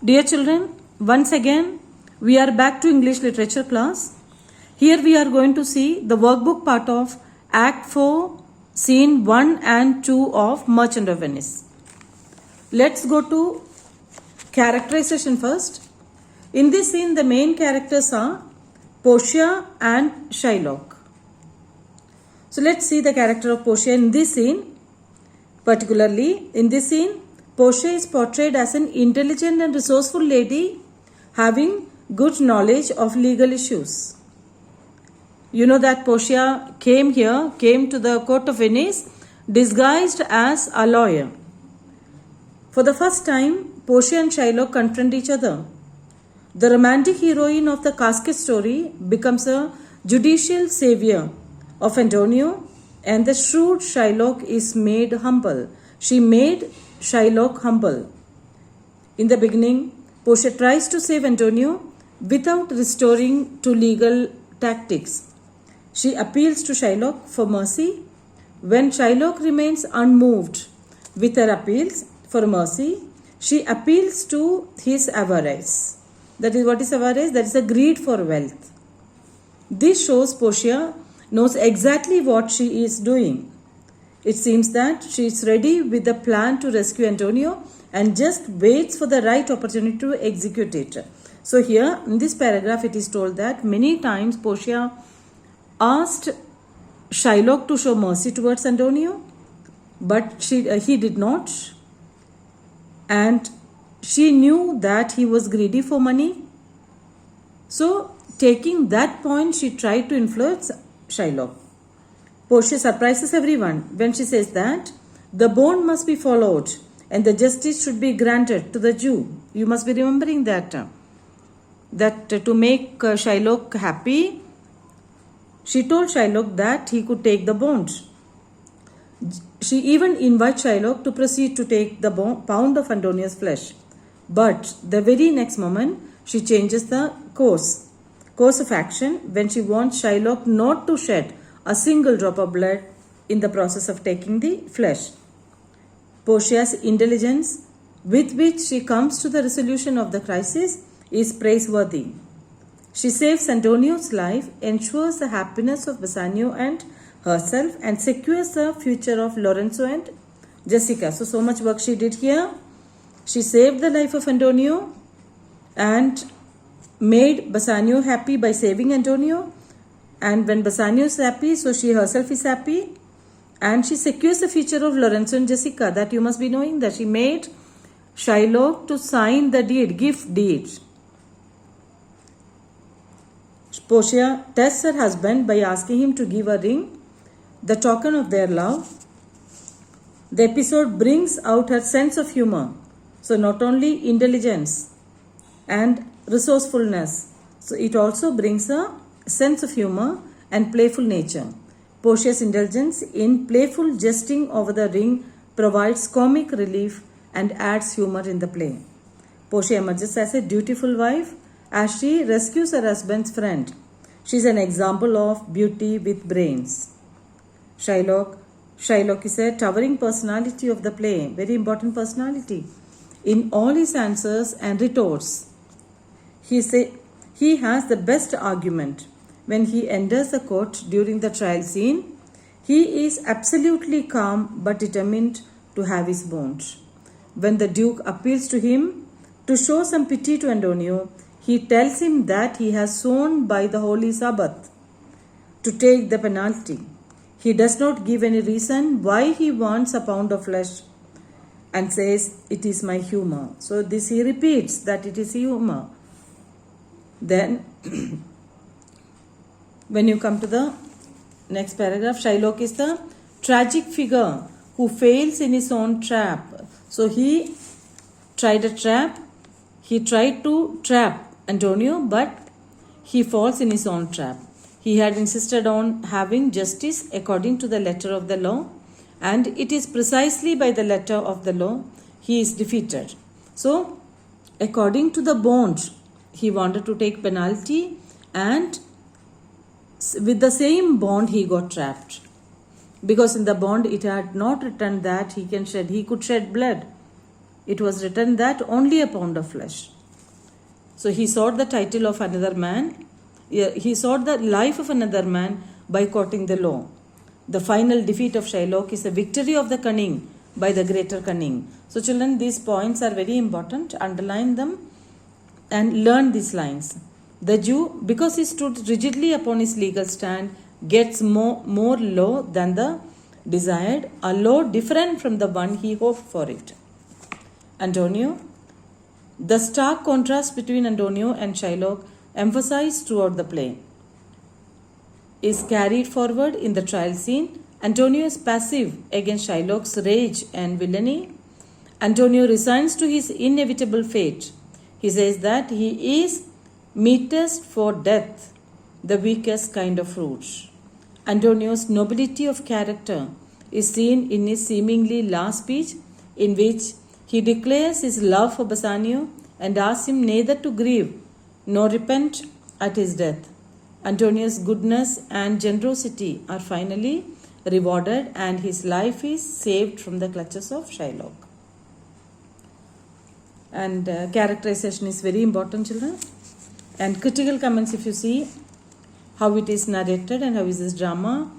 Dear children, once again we are back to English literature class. Here we are going to see the workbook part of Act 4, Scene 1 and 2 of Merchant of Venice. Let's go to characterization first. In this scene, the main characters are Portia and Shylock. So let's see the character of Portia in this scene. Particularly in this scene, Portia is portrayed as an intelligent and resourceful lady having good knowledge of legal issues. You know that Portia came to the court of Venice disguised as a lawyer. For the first time, Portia and Shylock confront each other. The romantic heroine of the casket story becomes a judicial savior of Antonio, and the shrewd Shylock is made humble. She made Shylock humble. In the beginning, Portia tries to save Antonio without resorting to legal tactics. She appeals to Shylock for mercy. When Shylock remains unmoved with her appeals for mercy, she appeals to his avarice. That is, what is avarice? That is a greed for wealth. This shows Portia knows exactly what she is doing. It seems that she is ready with a plan to rescue Antonio and just waits for the right opportunity to execute it. So here in this paragraph it is told that many times Portia asked Shylock to show mercy towards Antonio, but he did not, and she knew that he was greedy for money. So taking that point, she tried to influence Shylock. Portia surprises everyone when she says that the bond must be followed and the justice should be granted to the Jew. You must be remembering that to make Shylock happy, she told Shylock that he could take the bond. She even invites Shylock to proceed to take the pound of Antonio's flesh. But the very next moment, she changes the course of action when she wants Shylock not to shed a single drop of blood in the process of taking the flesh. Portia's intelligence with which she comes to the resolution of the crisis is praiseworthy. She saves Antonio's life, ensures the happiness of Bassanio and herself, and secures the future of Lorenzo and Jessica. So much work she did here. She saved the life of Antonio and made Bassanio happy by saving Antonio. And when Bassanio is happy, so she herself is happy. And she secures the future of Lorenzo and Jessica. That you must be knowing, that she made Shylock to sign the deed, gift deed. Portia tests her husband by asking him to give a ring, the token of their love. The episode brings out her sense of humor. So not only intelligence and resourcefulness, so it also brings a sense of humor and playful nature. Portia's indulgence in playful jesting over the ring provides comic relief and adds humor in the play. Portia emerges as a dutiful wife as she rescues her husband's friend. She is an example of beauty with brains. Shylock is a towering personality of the play, very important personality. In all his answers and retorts, he has the best argument. When he enters the court during the trial scene, he is absolutely calm but determined to have his bond. When the Duke appeals to him to show some pity to Antonio, he tells him that he has sworn by the Holy Sabbath to take the penalty. He does not give any reason why he wants a pound of flesh and says, "It is my humor." So this he repeats, that it is humor. Then when you come to the next paragraph, Shylock is the tragic figure who fails in his own trap. So he tried a trap. He tried to trap Antonio, but he falls in his own trap. He had insisted on having justice according to the letter of the law, and it is precisely by the letter of the law he is defeated. So according to the bond, he wanted to take penalty, and with the same bond he got trapped, because in the bond it had not written that he could shed blood. It was written that only a pound of flesh. So he sought the title of another man. He sought the life of another man by quoting the law. The final defeat of Shylock is a victory of the cunning by the greater cunning. So children, these points are very important. Underline them and learn these lines. The Jew, because he stood rigidly upon his legal stand, gets more law than the desired, a law different from the one he hoped for it. Antonio. The stark contrast between Antonio and Shylock, emphasized throughout the play, is carried forward in the trial scene. Antonio is passive against Shylock's rage and villainy. Antonio resigns to his inevitable fate. He says that he is meetest for death, the weakest kind of fruit. Antonio's nobility of character is seen in his seemingly last speech, in which he declares his love for Bassanio and asks him neither to grieve nor repent at his death. Antonio's goodness and generosity are finally rewarded, and his life is saved from the clutches of Shylock. And characterization is very important, children. And critical comments, if you see how it is narrated and how is this drama.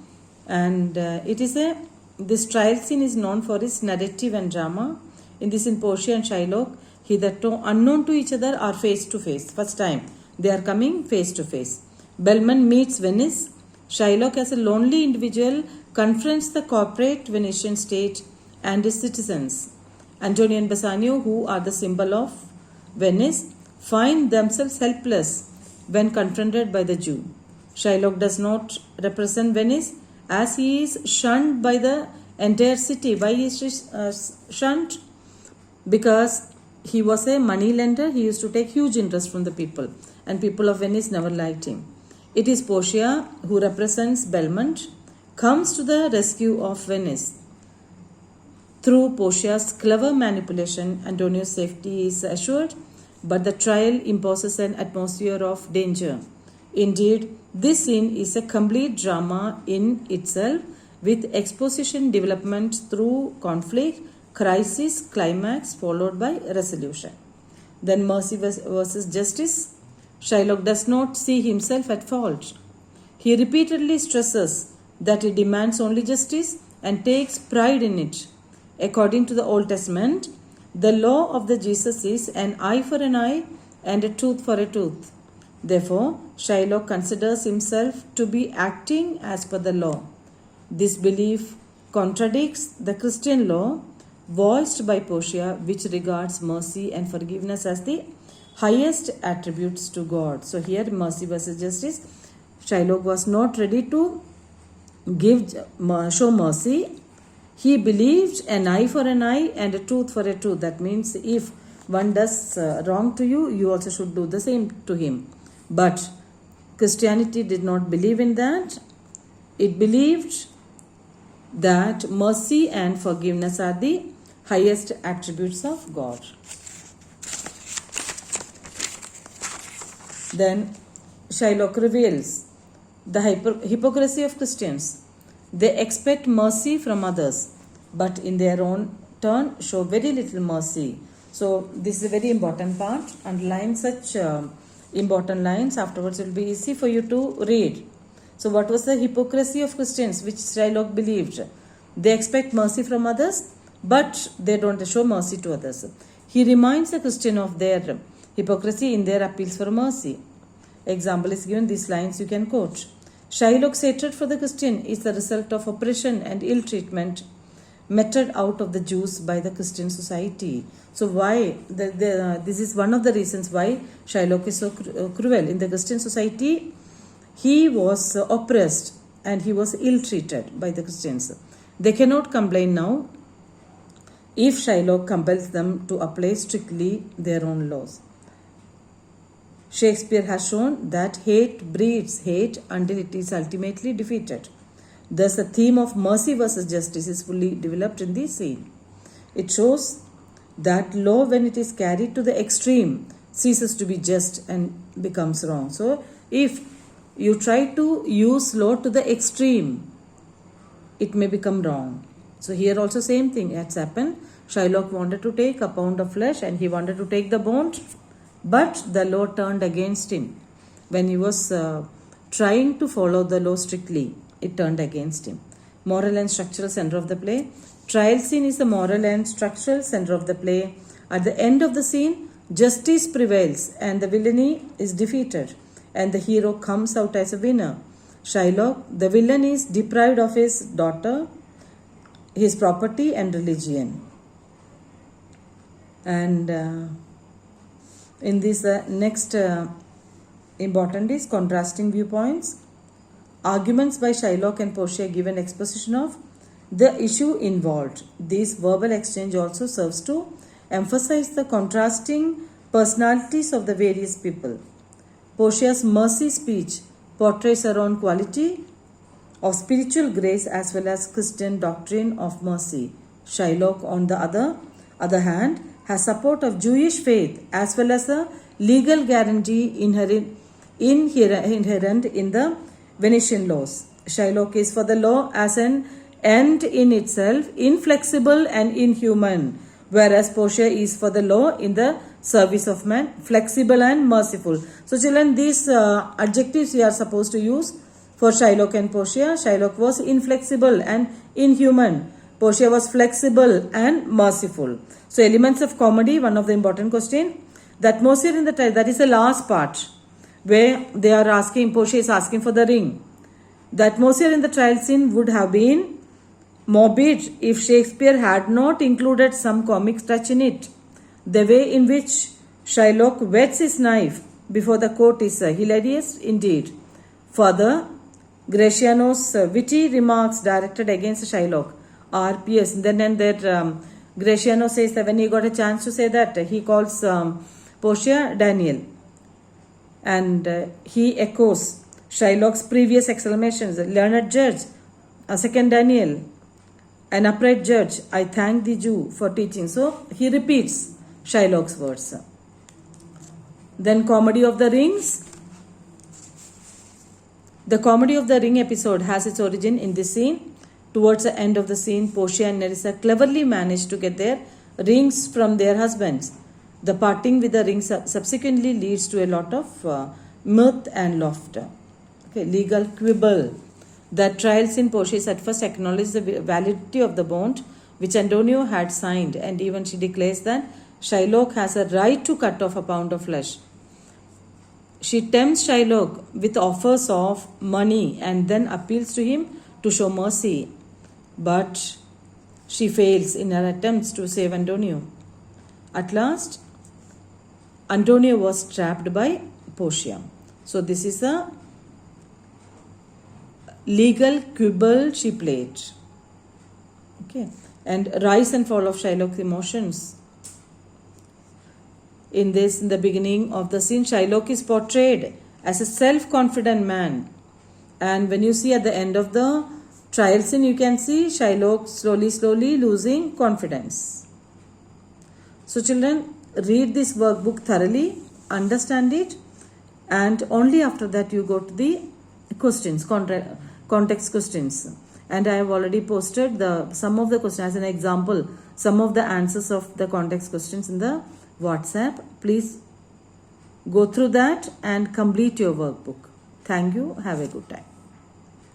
And this trial scene is known for its narrative and drama. In this, in Portia and Shylock, hitherto unknown to each other, are face to face. First time they are coming face to face. Belmont meets Venice. Shylock, as a lonely individual, confronts the corporate Venetian state and its citizens. Antonio and Bassanio, who are the symbol of Venice, find themselves helpless when confronted by the Jew. Shylock does not represent Venice, as he is shunned by the entire city. Why is he shunned? Because he was a money lender. He used to take huge interest from the people, and people of Venice never liked him. It is Portia, who represents Belmont, comes to the rescue of Venice. Through Portia's clever manipulation, Antonio's safety is assured, but the trial imposes an atmosphere of danger. Indeed, this scene is a complete drama in itself, with exposition development through conflict, crisis, climax, followed by resolution. Then mercy versus justice. Shylock does not see himself at fault. He repeatedly stresses that he demands only justice and takes pride in it. According to the Old Testament, the law of the Jesus is an eye for an eye and a tooth for a tooth. Therefore, Shylock considers himself to be acting as per the law. This belief contradicts the Christian law voiced by Portia, which regards mercy and forgiveness as the highest attributes to God. So here, mercy versus justice. Shylock was not ready to show mercy. He believed an eye for an eye and a tooth for a tooth. That means if one does wrong to you, you also should do the same to him. But Christianity did not believe in that. It believed that mercy and forgiveness are the highest attributes of God. Then Shylock reveals the hypocrisy of Christians. They expect mercy from others, but in their own turn show very little mercy. So this is a very important part. Underline such important lines. Afterwards it will be easy for you to read. So what was the hypocrisy of Christians which Shylock believed? They expect mercy from others, but they don't show mercy to others. He reminds the Christian of their hypocrisy in their appeals for mercy. Example is given. These lines you can quote. Shylock's hatred for the Christian is the result of oppression and ill treatment meted out of the Jews by the Christian society. So why? This is one of the reasons why Shylock is so cruel. In the Christian society, he was oppressed and he was ill treated by the Christians. They cannot complain now if Shylock compels them to apply strictly their own laws. Shakespeare has shown that hate breeds hate until it is ultimately defeated. Thus, the theme of mercy versus justice is fully developed in this scene. It shows that law, when it is carried to the extreme, ceases to be just and becomes wrong. So, if you try to use law to the extreme, it may become wrong. So, here also same thing has happened. Shylock wanted to take a pound of flesh and he wanted to take the bone, but the law turned against him. When he was trying to follow the law strictly, it turned against him. Moral and structural center of the play. Trial scene is the moral and structural center of the play. At the end of the scene, justice prevails and the villainy is defeated, and the hero comes out as a winner. Shylock, the villain, is deprived of his daughter, his property and religion. And in this next important is contrasting viewpoints. Arguments by Shylock and Portia give an exposition of the issue involved. This verbal exchange also serves to emphasize the contrasting personalities of the various people. Portia's mercy speech portrays her own quality of spiritual grace as well as Christian doctrine of mercy. Shylock, on the other hand, has support of Jewish faith as well as a legal guarantee inherent in the Venetian laws. Shylock is for the law as an end in itself, inflexible and inhuman, whereas Portia is for the law in the service of man, flexible and merciful. So children, these adjectives we are supposed to use for Shylock and Portia. Shylock was inflexible and inhuman. Portia was flexible and merciful. So elements of comedy, one of the important question. The atmosphere in the trial, that is the last part where they are asking, Portia is asking for the ring. The atmosphere in the trial scene would have been morbid if Shakespeare had not included some comic touch in it. The way in which Shylock whets his knife before the court is hilarious indeed. Further, Gratiano's witty remarks directed against Shylock are pierce. Then and there, Gratiano says that when he got a chance to say that, he calls Portia Daniel. And he echoes Shylock's previous exclamations. Learned judge, a second Daniel, an upright judge, I thank the Jew for teaching. So he repeats Shylock's words. Then comedy of the rings. The comedy of the ring episode has its origin in this scene. Towards the end of the scene, Portia and Nerissa cleverly manage to get their rings from their husbands. The parting with the ring subsequently leads to a lot of mirth and laughter. Okay, legal quibble. The trial scene, Portia at first acknowledges the validity of the bond which Antonio had signed, and even she declares that Shylock has a right to cut off a pound of flesh. She tempts Shylock with offers of money and then appeals to him to show mercy, but she fails in her attempts to save Antonio. At last, Antonio was trapped by Portia. So this is a legal quibble she played. Okay, and rise and fall of Shylock's emotions. In the beginning of the scene, Shylock is portrayed as a self-confident man, and when you see at the end of the trial scene, you can see Shylock slowly losing confidence. So children, read this workbook thoroughly, understand it, and only after that you go to the questions, context questions. And I have already posted some of the questions as an example, some of the answers of the context questions in the WhatsApp. Please go through that and complete your workbook. Thank you. Have a good time.